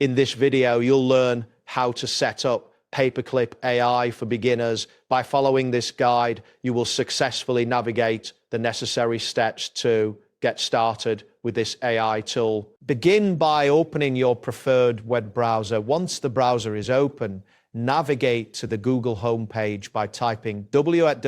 In this video, you'll learn how to set up Paperclip AI for beginners. By following this guide, you will successfully navigate the necessary steps to get started with this AI tool. Begin by opening your preferred web browser. Once the browser is open, navigate to the Google homepage by typing www.google.com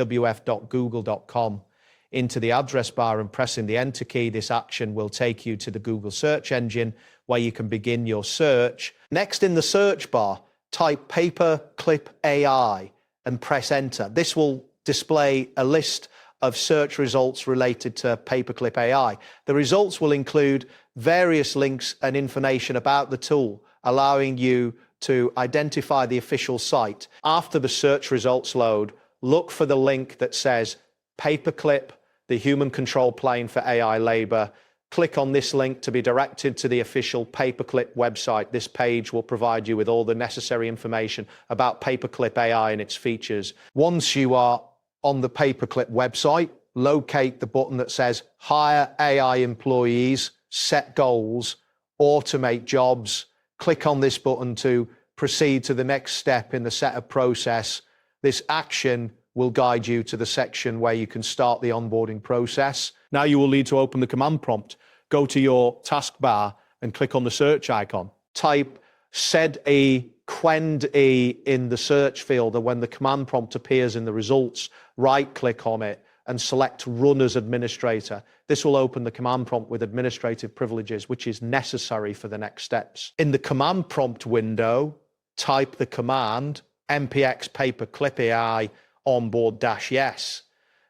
into the address bar and pressing the Enter key. This action will take you to the Google search engine where you can begin your search. Next, in the search bar, type Paperclip AI and press Enter. This will display a list of search results related to Paperclip AI. The results will include various links and information about the tool, allowing you to identify the official site. After the search results load, look for the link that says Paperclip, the human control plane for AI labor. Click on this link to be directed to the official Paperclip website. This page will provide you with all the necessary information about Paperclip AI and its features. Once you are on the Paperclip website, locate the button that says Hire AI Employees, Set Goals, Automate Jobs. Click on this button to proceed to the next step in the setup process. This action will guide you to the section where you can start the onboarding process. Now you will need to open the command prompt. Go to your taskbar and click on the search icon. Type SED-E, QUEND-E in the search field, and when the command prompt appears in the results, right-click on it and select Run as Administrator. This will open the command prompt with administrative privileges, which is necessary for the next steps. In the command prompt window, type the command npx Paperclip AI onboard-yes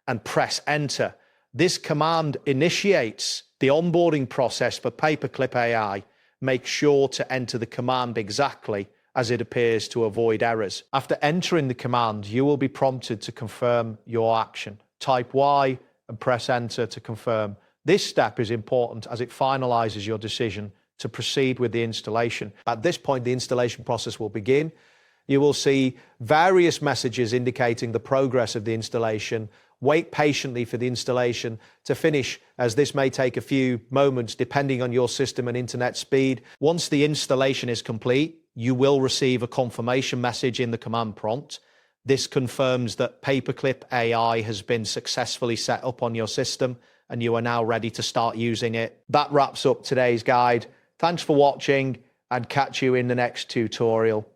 and press Enter. This command initiates the onboarding process for Paperclip AI. Make sure to enter the command exactly as it appears to avoid errors. After entering the command, you will be prompted to confirm your action. Type Y and press Enter to confirm. This step is important as it finalizes your decision to proceed with the installation. At this point, the installation process will begin. You will see various messages indicating the progress of the installation. Wait patiently for the installation to finish, as this may take a few moments depending on your system and internet speed. Once the installation is complete, you will receive a confirmation message in the command prompt. This confirms that Paperclip AI has been successfully set up on your system and you are now ready to start using it. That wraps up today's guide. Thanks for watching and catch you in the next tutorial.